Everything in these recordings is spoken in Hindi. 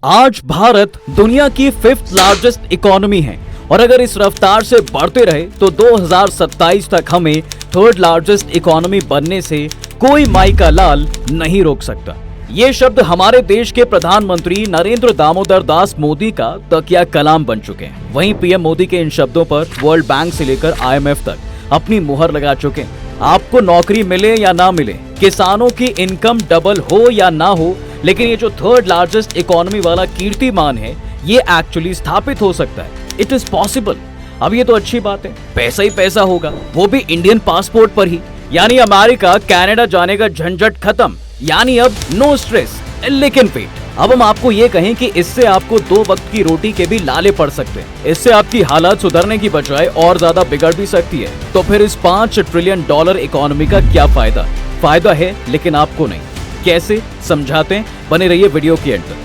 आज भारत दुनिया की 5th लार्जेस्ट इकोनॉमी है और अगर इस रफ्तार से बढ़ते रहे तो 2027 तक हमें 3rd लार्जेस्ट इकोनॉमी बनने से कोई माई का लाल नहीं रोक सकता। ये शब्द हमारे देश के प्रधानमंत्री नरेंद्र दामोदर दास मोदी का तकिया कलाम बन चुके हैं। वहीं पीएम मोदी के इन शब्दों पर वर्ल्ड बैंक से लेकर IMF तक अपनी मुहर लगा चुके हैं। आपको नौकरी मिले या ना मिले, किसानों की इनकम डबल हो या ना हो, लेकिन ये जो 3rd लार्जेस्ट इकोनॉमी वाला कीर्तिमान है ये एक्चुअली स्थापित हो सकता है। It is possible. अब ये तो अच्छी बात है, पैसा ही पैसा होगा, वो भी इंडियन पासपोर्ट पर ही। यानी अमेरिका कनाडा जाने का झंझट खत्म, यानी अब नो स्ट्रेस। लेकिन वेट, अब हम आपको ये कहें कि इससे आपको 2 वक्त की रोटी के भी लाले पड़ सकते हैं, इससे आपकी हालत सुधरने की बजाय और ज्यादा बिगड़ भी सकती है। तो फिर इस $5 ट्रिलियन इकोनॉमी का क्या फायदा? फायदा है लेकिन आपको नहीं। कैसे समझाते हैं, बने रहिए वीडियो के एंड तक।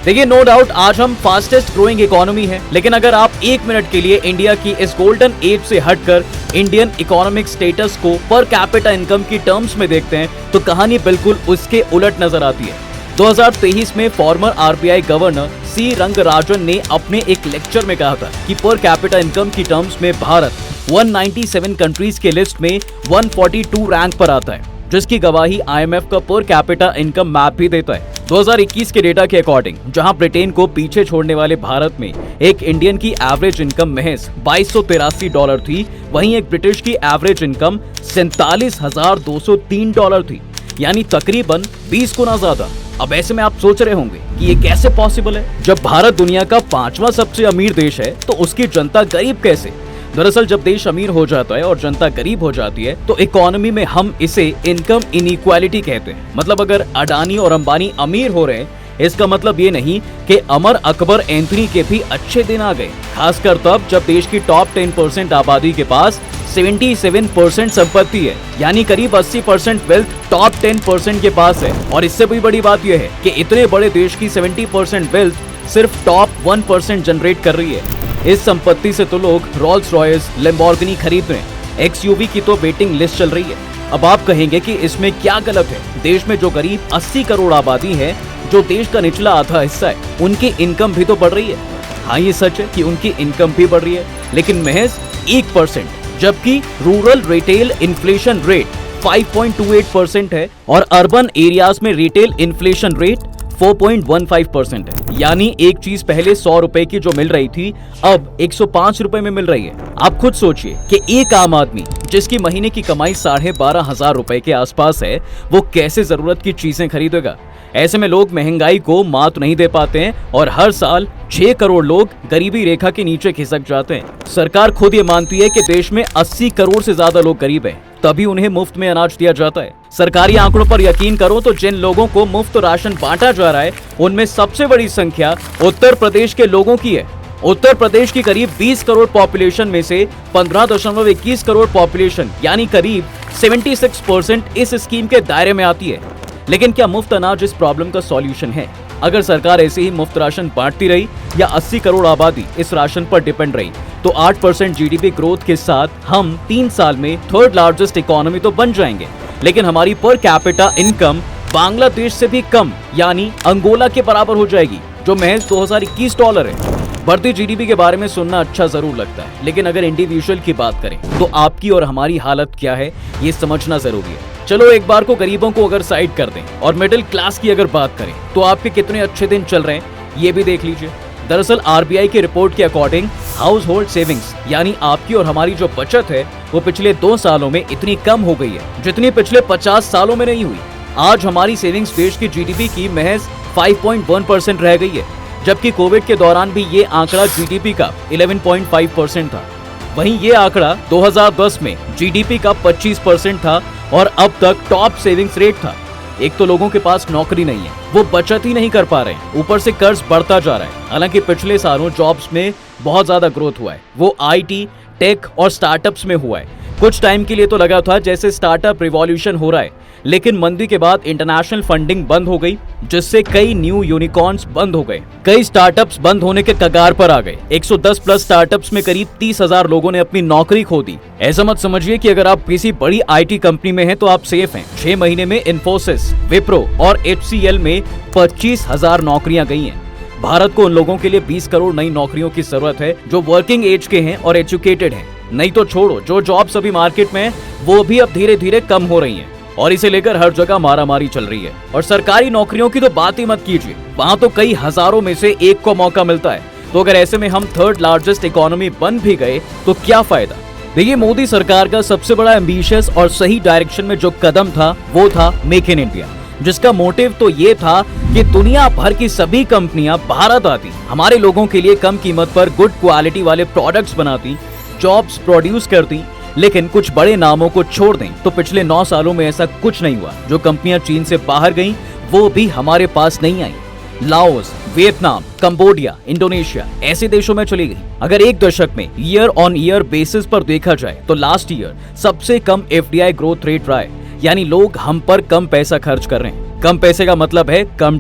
देखिए, नो डाउट आज हम फास्टेस्ट ग्रोइंग इकोनॉमी है, लेकिन अगर आप 1 मिनट के लिए इंडिया की इस गोल्डन एज से हटकर इंडियन इकोनॉमिक स्टेटस को पर कैपिटा इनकम की टर्म्स में देखते हैं तो कहानी बिल्कुल उसके उलट नजर आती है। 2023 में farmer RBI governor C Rangarajan ने अपने एक लेक्चर में कहा था कि पर कैपिटा इनकम की टर्म्स में भारत 197 कंट्रीज के लिस्ट में 142 रैंक पर आता है, जिसकी गवाही IMF का पर कैपिटा इनकम मैप भी देता है। 2021 के डेटा के अकॉर्डिंग जहां ब्रिटेन को पीछे छोड़ने वाले भारत में एक इंडियन की एवरेज इनकम महज $2283 थी, वहीं एक ब्रिटिश की एवरेज इनकम $47,203 थी, यानी तकरीबन 20 गुना ज्यादा। अब ऐसे में आप सोच रहे होंगे कि ये कैसे पॉसिबल है? जब भारत दुनिया का 5वां सबसे अमीर देश है तो उसकी जनता गरीब कैसे? दरअसल जब देश अमीर हो जाता है और जनता गरीब हो जाती है तो इकोनॉमी में हम इसे इनकम इनइक्वालिटी कहते हैं। मतलब अगर अडानी और अंबानी अमीर हो रहे हैं, इसका मतलब ये नहीं कि अमर अकबर एंथनी के भी अच्छे दिन आ गए, खासकर तब जब देश की टॉप 10% आबादी के पास 77% संपत्ति है, यानी करीब 80% वेल्थ टॉप 10% के पास है। और इससे भी बड़ी बात यह है कि इतने बड़े देश की 70% वेल्थ सिर्फ टॉप 1% जनरेट कर रही है। इस संपत्ति से तो लोग रोल्स रॉयस, लैम्बोर्गिनी खरीद रहे हैं। XUV की तो वेटिंग लिस्ट चल रही है। अब आप कहेंगे कि इसमें क्या गलत है? देश में जो करीब 80 करोड़ आबादी है, जो देश का निचला आधा हिस्सा है, उनकी इनकम भी तो बढ़ रही है। हाँ, ये सच है कि उनकी इनकम भी बढ़ रही है, लेकिन महज 1%, जबकि रूरल रिटेल इन्फ्लेशन रेट 5.28% है और अर्बन एरियाज में रिटेल इन्फ्लेशन रेट 4.15% है। यानी एक चीज पहले 100 रुपए की जो मिल रही थी अब 105 रुपए में मिल रही है। आप खुद सोचिए कि एक आम आदमी जिसकी महीने की कमाई 12,500 रुपए के आसपास है, वो कैसे जरूरत की चीजें खरीदेगा? ऐसे में लोग महंगाई को मात नहीं दे पाते हैं और हर साल 6 करोड़ लोग गरीबी रेखा के नीचे खिसक जाते हैं। सरकार खुद ये मानती है कि देश में 80 करोड़ से ज्यादा लोग गरीब हैं, तभी उन्हें मुफ्त में अनाज दिया जाता है। सरकारी आंकड़ों पर यकीन करो तो जिन लोगों को मुफ्त राशन बांटा जा रहा है उनमें सबसे बड़ी संख्या उत्तर प्रदेश के लोगों की है। उत्तर प्रदेश की करीब 20 करोड़ पॉपुलेशन में से 15.21 करोड़ पॉपुलेशन यानी करीब 76% इस स्कीम के दायरे में आती है। लेकिन क्या मुफ्त अनाज इस प्रॉब्लम का सॉल्यूशन है? अगर सरकार ऐसे ही मुफ्त राशन बांटती रही या 80 करोड़ आबादी इस राशन पर डिपेंड रही तो 8% GDP ग्रोथ के साथ हम 3 साल में 3rd लार्जेस्ट इकोनॉमी तो बन जाएंगे, लेकिन हमारी पर कैपिटा इनकम बांग्लादेश से भी कम यानी अंगोला के बराबर हो जाएगी, जो महज $2021 है। बढ़ती GDP के बारे में सुनना अच्छा जरूर लगता है, लेकिन अगर इंडिविजुअल की बात करें तो आपकी और हमारी हालत क्या है ये समझना जरूरी है। चलो एक बार को गरीबों को अगर साइड कर दें और मिडिल क्लास की अगर बात करें तो आपके कितने अच्छे दिन चल रहे हैं ये भी देख लीजिए। दरअसल RBI की रिपोर्ट के अकॉर्डिंग हाउस होल्ड सेविंग्स यानी आपकी और हमारी जो बचत है वो पिछले 2 सालों में इतनी कम हो गई है जितनी पिछले 50 सालों में नहीं हुई। आज हमारी सेविंग्स देश की GDP की महज 5.1% रह गई है, जबकि कोविड के दौरान भी ये आंकड़ा GDP का 11.5% था। वहीं ये आंकड़ा 2010 में GDP का 25% था और अब तक टॉप सेविंग्स रेट था। एक तो लोगों के पास नौकरी नहीं है, वो बचत ही नहीं कर पा रहे हैं, ऊपर से कर्ज बढ़ता जा रहा है। हालांकि पिछले सालों जॉब्स में बहुत ज्यादा ग्रोथ हुआ है, वो IT, टेक और स्टार्टअप्स में हुआ है। कुछ टाइम के लिए तो लगा था जैसे स्टार्टअप रिवॉल्यूशन हो रहा है, लेकिन मंदी के बाद इंटरनेशनल फंडिंग बंद हो गई, जिससे कई न्यू यूनिकॉर्न्स बंद हो गए। कई स्टार्टअप्स बंद होने के कगार पर आ गए। 110 प्लस स्टार्टअप्स में करीब 30,000 लोगों ने अपनी नौकरी खो दी। ऐसा मत समझिए कि अगर आप किसी बड़ी IT कंपनी में हैं तो आप सेफ हैं। 6 महीने में इन्फोसिस, विप्रो और HCL में 25,000 नौकरियां गई हैं। भारत को उन लोगों के लिए 20 करोड़ नई नौकरियों की जरूरत है जो वर्किंग एज के हैं और एजुकेटेड हैं। नहीं तो छोड़ो, जो जॉब्स अभी मार्केट में है वो भी अब धीरे धीरे कम हो रही हैं और इसे लेकर हर जगह मारामारी चल रही है। और सरकारी नौकरियों की तो बात ही मत कीजिए, वहाँ तो कई हजारों में से एक को मौका मिलता है। तो अगर ऐसे में हम थर्ड लार्जेस्ट इकोनॉमी बन भी गए तो क्या फायदा। देखिए, मोदी सरकार का सबसे बड़ा एम्बिशियस और सही डायरेक्शन में जो कदम था वो था मेक इन इंडिया, जिसका मोटिव तो ये था कि दुनिया भर की सभी कंपनियां भारत आती, हमारे लोगों के लिए कम कीमत पर गुड क्वालिटी वाले प्रोडक्ट्स बनाती, जॉब्स प्रोड्यूस करती। लेकिन कुछ बड़े नामों को छोड़ दें तो पिछले 9 सालों में ऐसा कुछ नहीं हुआ। जो कंपनियां चीन से बाहर गईं वो भी हमारे पास नहीं आई। लाओस, वियतनाम, कंबोडिया, इंडोनेशिया ऐसे देशों में चली गई। अगर एक दशक में ईयर ऑन ईयर बेसिस पर देखा जाए तो लास्ट ईयर सबसे कम FDI ग्रोथ रेट रहा है, यानी लोग हम पर कम पैसा खर्च कर रहे हैं। कम पैसे का मतलब है कम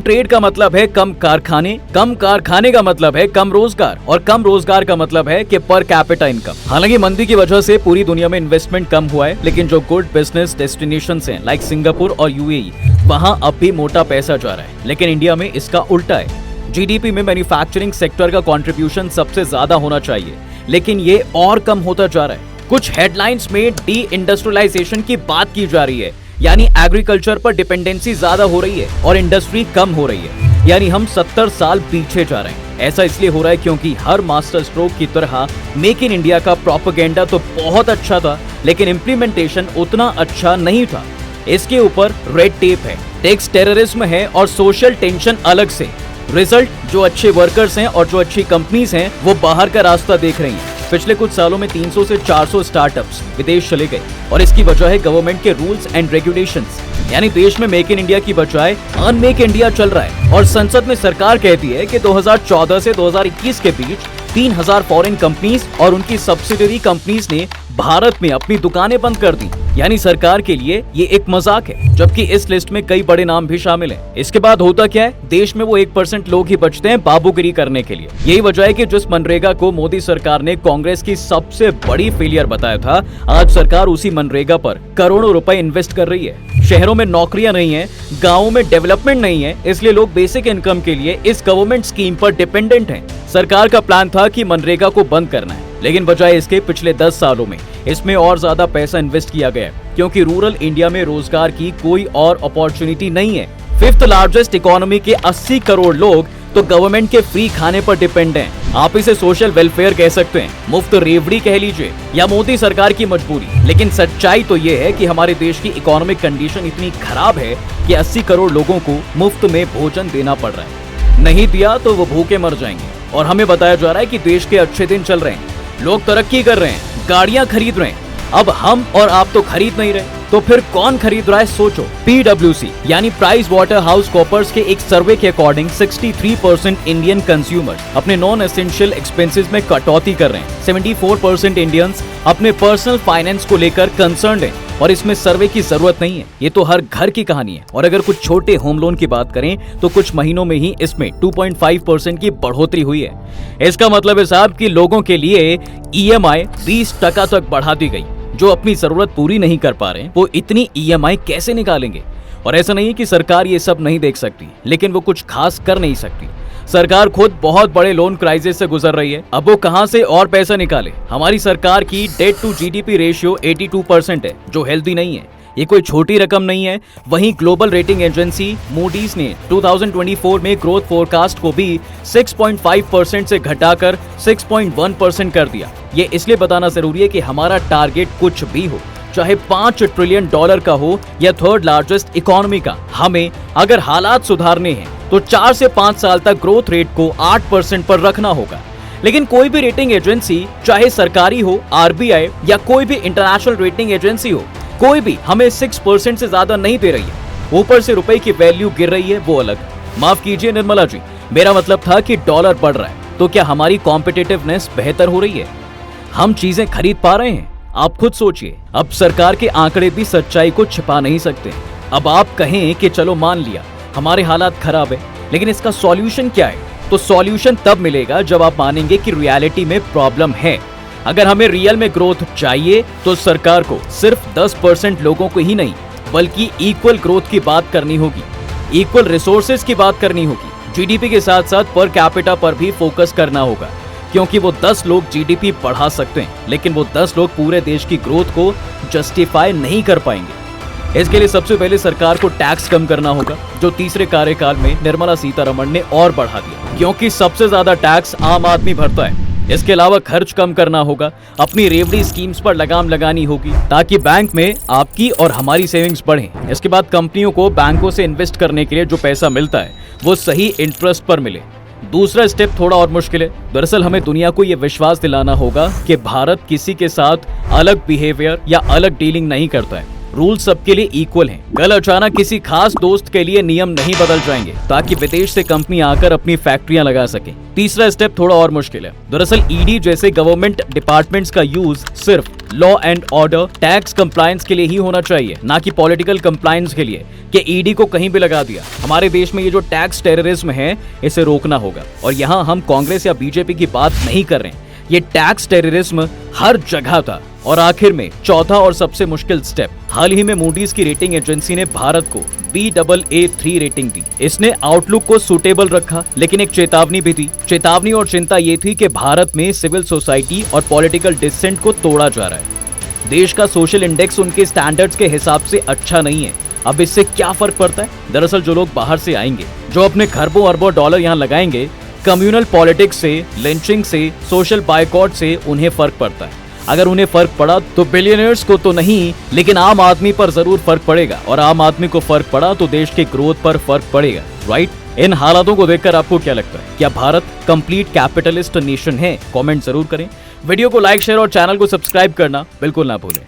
ट्रेड का मतलब है कम कारखाने का मतलब है कम रोजगार, और कम रोजगार का मतलब है कि पर कैपिटा इनकम। हालांकि मंदी की वजह से पूरी दुनिया में इन्वेस्टमेंट कम हुआ है, लेकिन जो गुड बिजनेस डेस्टिनेशंस हैं लाइक सिंगापुर और UAE, वहां अब भी मोटा पैसा जा रहा है। लेकिन इंडिया में इसका उल्टा है। GDP में मैन्युफैक्चरिंग सेक्टर का कंट्रीब्यूशन सबसे ज्यादा होना चाहिए, लेकिन ये और कम होता जा रहा है। कुछ हेडलाइंस में डी इंडस्ट्रियलाइजेशन की बात की जा रही है, यानी एग्रीकल्चर पर डिपेंडेंसी ज्यादा हो रही है और इंडस्ट्री कम हो रही है, यानी हम 70 साल पीछे जा रहे हैं। ऐसा इसलिए हो रहा है क्योंकि हर मास्टर स्ट्रोक की तरह मेक इन इंडिया का प्रोपेगेंडा तो बहुत अच्छा था, लेकिन इम्प्लीमेंटेशन उतना अच्छा नहीं था। इसके ऊपर रेड टेप है, टैक्स टेररिज्म है और सोशल टेंशन अलग से। रिजल्ट, जो अच्छे वर्कर्स हैं और जो अच्छी कंपनीज हैं वो बाहर का रास्ता देख रही हैं। पिछले कुछ सालों में 300 से 400 स्टार्टअप्स विदेश चले गए और इसकी वजह है गवर्नमेंट के रूल्स एंड रेगुलेशंस। यानी देश में मेक इन इंडिया की बजाय अनमेक इंडिया चल रहा है। और संसद में सरकार कहती है कि 2014 से 2021 के बीच 3000 फॉरेन कंपनीज और उनकी सब्सिडरी कंपनीज ने भारत में अपनी दुकानें बंद कर दी। यानी सरकार के लिए ये एक मजाक है, जबकि इस लिस्ट में कई बड़े नाम भी शामिल हैं। इसके बाद होता क्या है, देश में वो 1% लोग ही बचते हैं बाबूगिरी करने के लिए। यही वजह है कि जिस मनरेगा को मोदी सरकार ने कांग्रेस की सबसे बड़ी फेलियर बताया था, आज सरकार उसी मनरेगा पर करोड़ों रुपए इन्वेस्ट कर रही है। शहरों में नौकरियां नहीं है, गाँवों में डेवलपमेंट नहीं है, इसलिए लोग बेसिक इनकम के लिए इस गवर्नमेंट स्कीम पर डिपेंडेंट हैं। सरकार का प्लान था कि मनरेगा को बंद करना है, लेकिन बजाय इसके पिछले 10 सालों में इसमें और ज्यादा पैसा इन्वेस्ट किया गया है, क्योंकि रूरल इंडिया में रोजगार की कोई और अपॉर्चुनिटी नहीं है। 5th लार्जेस्ट इकोनॉमी के 80 करोड़ लोग तो गवर्नमेंट के फ्री खाने पर डिपेंड हैं। आप इसे सोशल वेलफेयर कह सकते हैं, मुफ्त रेवड़ी कह लीजिए, या मोदी सरकार की मजबूरी। लेकिन सच्चाई तो ये है कि हमारे देश की इकोनॉमिक कंडीशन इतनी खराब है कि 80 करोड़ लोगों को मुफ्त में भोजन देना पड़ रहा है। नहीं दिया तो वो भूखे मर जाएंगे। और हमें बताया जा रहा है कि देश के अच्छे दिन चल रहे हैं, लोग तरक्की कर रहे हैं, गाड़ियां खरीद रहे हैं। अब हम और आप तो खरीद नहीं रहे, तो फिर कौन खरीद रहा है सोचो। PwC यानी प्राइस वाटर हाउस कॉपर्स के एक सर्वे के अकॉर्डिंग 63% इंडियन कंज्यूमर्स अपने नॉन एसेंशियल एक्सपेंसेस में कटौती कर रहे हैं। 74% इंडियंस अपने पर्सनल फाइनेंस को लेकर कंसर्न्ड हैं, और इसमें सर्वे की जरूरत नहीं है, ये तो हर घर की कहानी है। और अगर कुछ छोटे होम लोन की बात करें तो कुछ महीनों में ही इसमें 2.5% की बढ़ोतरी हुई है। इसका मतलब है साहब कि लोगों के लिए EMI 20% तक बढ़ा दी गई। जो अपनी जरूरत पूरी नहीं कर पा रहे वो इतनी EMI कैसे निकालेंगे। और ऐसा नहीं कि सरकार ये सब नहीं देख सकती, लेकिन वो कुछ खास कर नहीं सकती। सरकार खुद बहुत बड़े लोन क्राइसिस से गुजर रही है, अब वो कहां से और पैसा निकाले। हमारी सरकार की डेट टू GDP रेशियो 82% है, जो हेल्दी नहीं है। ये कोई छोटी रकम नहीं है। वहीं ग्लोबल रेटिंग एजेंसी मूडीज ने 2024 में ग्रोथ फोरकास्ट को भी 6.5% से घटाकर 6.1% कर दिया। ये इसलिए बताना जरूरी है कि हमारा टारगेट कुछ भी हो, चाहे $5 ट्रिलियन का हो या थर्ड लार्जेस्ट इकोनॉमी का, हमें अगर हालात सुधारने हैं तो 4 से 5 साल तक ग्रोथ रेट को 8% पर रखना होगा। लेकिन कोई भी रेटिंग एजेंसी, चाहे सरकारी हो, RBI या कोई भी इंटरनेशनल रेटिंग एजेंसी हो, कोई भी हमें 6% से ज्यादा नहीं दे रही है। ऊपर से रुपए की वैल्यू गिर रही है, वो अलग। माफ कीजिए निर्मला जी, मेरा मतलब था कि डॉलर बढ़ रहा है, तो क्या हमारी कॉम्पिटिटिवनेस बेहतर हो रही है? हम चीजें खरीद पा रहे हैं? आप खुद सोचिए। अब सरकार के आंकड़े भी सच्चाई को छिपा नहीं सकते। अब आप कहें कि चलो मान लिया हमारे हालात खराब है, लेकिन इसका सॉल्यूशन क्या है? तो सॉल्यूशन तब मिलेगा जब आप मानेंगे कि रियलिटी में प्रॉब्लम है। अगर हमें रियल में ग्रोथ चाहिए तो सरकार को सिर्फ 10% लोगों को ही नहीं, बल्कि इक्वल ग्रोथ की बात करनी होगी, इक्वल रिसोर्सेज की बात करनी होगी। जीडीपी के साथ साथ पर कैपिटा पर भी फोकस करना होगा, क्योंकि वो 10 लोग जीडीपी बढ़ा सकते हैं, लेकिन वो 10 लोग पूरे देश की ग्रोथ को जस्टिफाई नहीं कर पाएंगे। इसके लिए सबसे पहले सरकार को टैक्स कम करना होगा, जो तीसरे कार्यकाल में निर्मला सीतारमण ने और बढ़ा दिया, क्योंकि सबसे ज्यादा टैक्स आम आदमी भरता है। इसके अलावा खर्च कम करना होगा, अपनी रेवड़ी स्कीम्स पर लगाम लगानी होगी, ताकि बैंक में आपकी और हमारी सेविंग्स बढ़े। इसके बाद कंपनियों को बैंकों से इन्वेस्ट करने के लिए जो पैसा मिलता है वो सही इंटरेस्ट पर मिले। दूसरा स्टेप थोड़ा और मुश्किल है। दरअसल हमें दुनिया को यह विश्वास दिलाना होगा कि भारत किसी के साथ अलग बिहेवियर या अलग डीलिंग नहीं करता है। रूल सबके लिए इक्वल हैं। कल अचानक किसी खास दोस्त के लिए नियम नहीं बदल जाएंगे, ताकि विदेश से कंपनी आकर अपनी फैक्ट्रियां लगा सके। तीसरा स्टेप थोड़ा और मुश्किल है। दरअसल ईडी जैसे गवर्नमेंट डिपार्टमेंट्स का यूज सिर्फ law and order, tax compliance के लिए ही होना चाहिए, ना कि पॉलिटिकल कंप्लायंस के लिए कि ईडी को कहीं भी लगा दिया। हमारे देश में ये जो टैक्स टेररिज्म है, इसे रोकना होगा। और यहाँ हम कांग्रेस या बीजेपी की बात नहीं कर रहे हैं, ये टैक्स टेररिज्म हर जगह था। और आखिर में चौथा और सबसे मुश्किल स्टेप, हाल ही में मूडीज की रेटिंग एजेंसी ने भारत को Baa3 रेटिंग दी। इसने आउटलुक को सुटेबल रखा, लेकिन एक चेतावनी भी दी। चेतावनी और चिंता ये थी कि भारत में सिविल सोसाइटी और पॉलिटिकल डिसेंट को तोड़ा जा रहा है। देश का सोशल इंडेक्स उनके स्टैंडर्ड्स के हिसाब से अच्छा नहीं है। अब इससे क्या फर्क पड़ता है? दरअसल जो लोग बाहर से आएंगे, जो अपने खरबों अरबों डॉलर यहाँ लगाएंगे, कम्युनल पॉलिटिक्स से, लिंचिंग से, सोशल बायकॉट से उन्हें फर्क पड़ता है। अगर उन्हें फर्क पड़ा तो बिलियनर्स को तो नहीं, लेकिन आम आदमी पर जरूर फर्क पड़ेगा। और आम आदमी को फर्क पड़ा तो देश के ग्रोथ पर फर्क पड़ेगा, राइट? इन हालातों को देखकर आपको क्या लगता है? क्या भारत कंप्लीट कैपिटलिस्ट नेशन है? कमेंट जरूर करें। वीडियो को लाइक, शेयर और चैनल को सब्सक्राइब करना बिल्कुल ना भूलें।